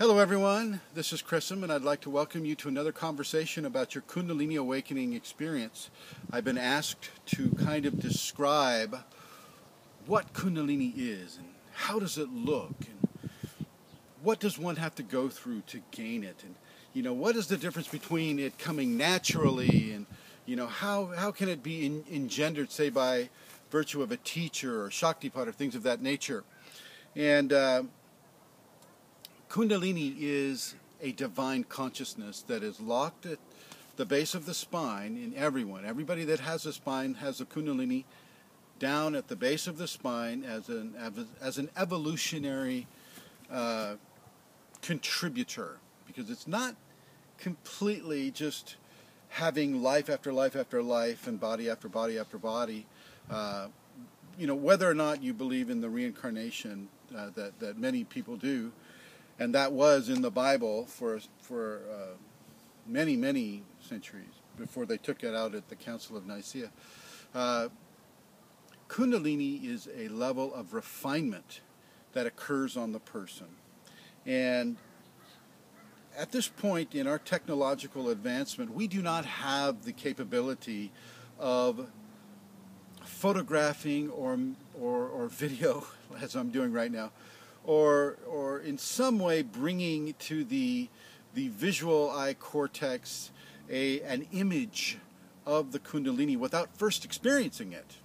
Hello everyone, this is Chrism and I'd like to welcome you to another conversation about your Kundalini awakening experience. I've been asked to kind of describe what Kundalini is and how does it look and what does one have to go through to gain it, and what is the difference between it coming naturally and how can it be engendered, say, by virtue of a teacher or Shaktipat or things of that nature. And Kundalini is a divine consciousness that is locked at the base of the spine in everyone. Everybody that has a spine has a Kundalini down at the base of the spine as an evolutionary contributor, because it's not completely just having life after life after life and body after body after body. Whether or not you believe in the reincarnation that many people do. And that was in the Bible for many, many centuries before they took it out at the Council of Nicaea. Kundalini is a level of refinement that occurs on the person. And at this point in our technological advancement, we do not have the capability of photographing or video, as I'm doing right now, or in some way bringing to the visual eye cortex an image of the Kundalini without first experiencing it.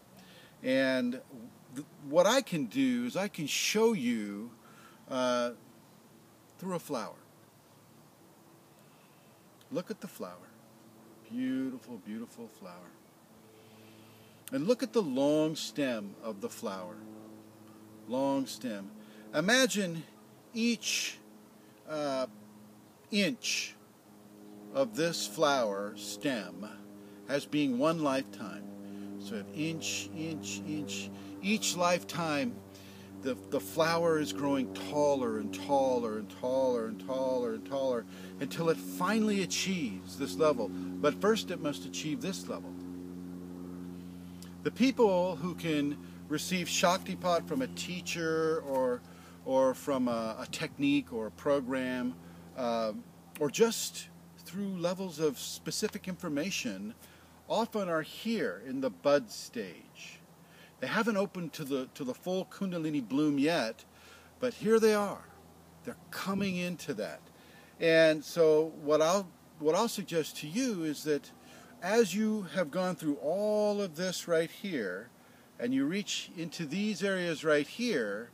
And what I can do is I can show you through a flower. Look at the flower. Beautiful, beautiful flower. And look at the long stem of the flower. Long stem. Imagine each inch of this flower stem as being one lifetime. So inch, inch, inch. Each lifetime, the flower is growing taller and taller and taller and taller and taller until it finally achieves this level. But first it must achieve this level. The people who can receive Shaktipat from a teacher or from a technique or a program, or just through levels of specific information, often are here in the bud stage. They haven't opened to the full Kundalini bloom yet, but here they are. They're coming into that. And so what I'll suggest to you is that as you have gone through all of this right here, and you reach into these areas right here,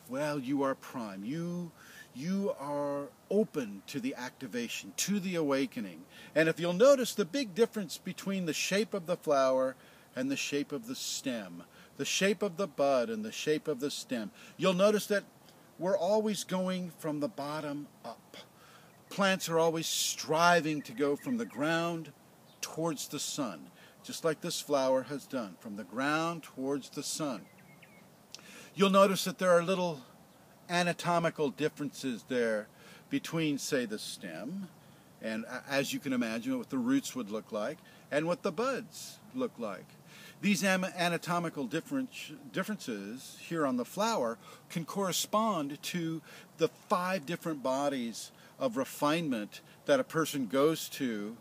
well, you are prime. You are open to the activation, to the awakening. And if you'll notice the big difference between the shape of the flower and the shape of the stem, the shape of the bud and the shape of the stem, you'll notice that we're always going from the bottom up. Plants are always striving to go from the ground towards the sun, just like this flower has done, from the ground towards the sun. You'll notice that there are little anatomical differences there between, say, the stem, and as you can imagine what the roots would look like, and what the buds look like. These anatomical differences here on the flower can correspond to the 5 different bodies of refinement that a person goes to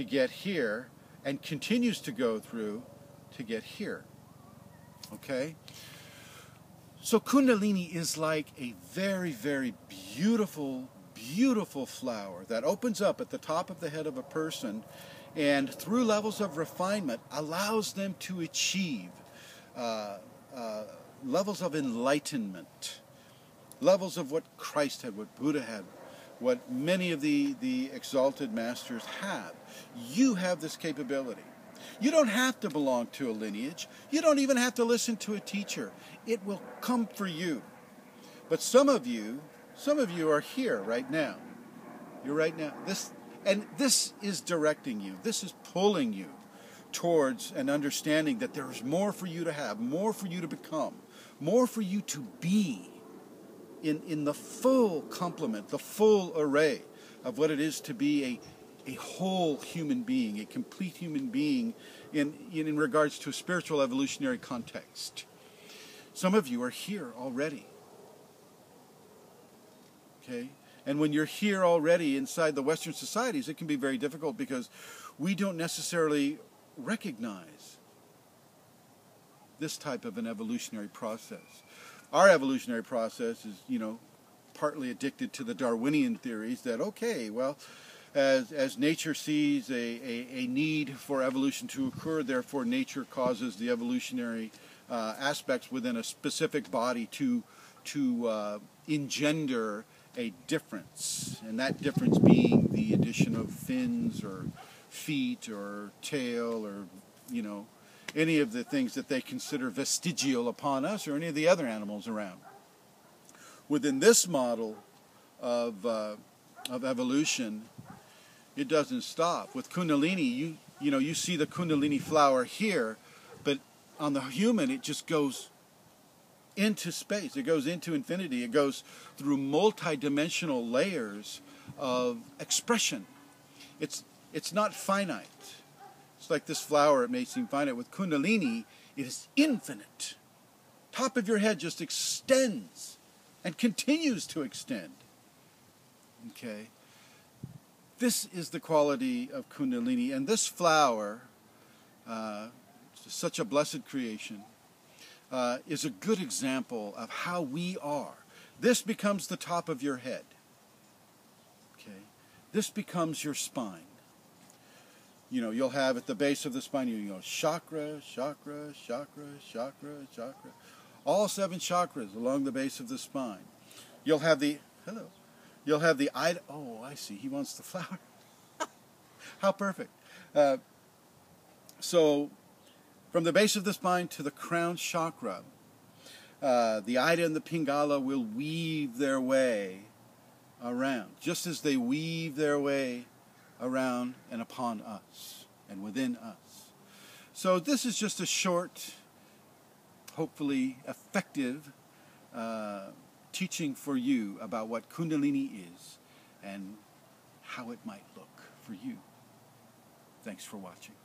get here and continues to go through to get here. Okay? So Kundalini is like a very, very beautiful, beautiful flower that opens up at the top of the head of a person and through levels of refinement allows them to achieve levels of enlightenment, levels of what Christ had, what Buddha had, what many of the exalted masters have. You have this capability. You don't have to belong to a lineage. You don't even have to listen to a teacher. It will come for you. But some of you are here right now. You're right now. This is directing you. This is pulling you towards an understanding that there is more for you to have, more for you to become, more for you to be in the full complement, the full array of what it is to be a whole human being, a complete human being in regards to a spiritual evolutionary context. Some of you are here already. Okay? And when you're here already inside the Western societies, it can be very difficult because we don't necessarily recognize this type of an evolutionary process. Our evolutionary process is, partly addicted to the Darwinian theories that, okay, well, as nature sees a need for evolution to occur, therefore nature causes the evolutionary aspects within a specific body to engender a difference, and that difference being the addition of fins or feet or tail or, any of the things that they consider vestigial upon us or any of the other animals around. Within this model of evolution, it doesn't stop. With Kundalini, you see the Kundalini flower here, but on the human, it just goes into space. It goes into infinity. It goes through multi-dimensional layers of expression. It's not finite. It's like this flower, it may seem finite. With Kundalini, it is infinite. Top of your head just extends and continues to extend. Okay? This is the quality of Kundalini. And this flower, such a blessed creation, is a good example of how we are. This becomes the top of your head. Okay? This becomes your spine. You'll have at the base of the spine, you go chakra, chakra, chakra, chakra, chakra. All 7 chakras along the base of the spine. You'll have the eye. Oh, I see. He wants the flower. How perfect. So, from the base of the spine to the crown chakra, the Ida and the Pingala will weave their way around, just as they weave their way around and upon us and within us. So this is just a short, hopefully effective teaching for you about what Kundalini is and how it might look for you. Thanks for watching.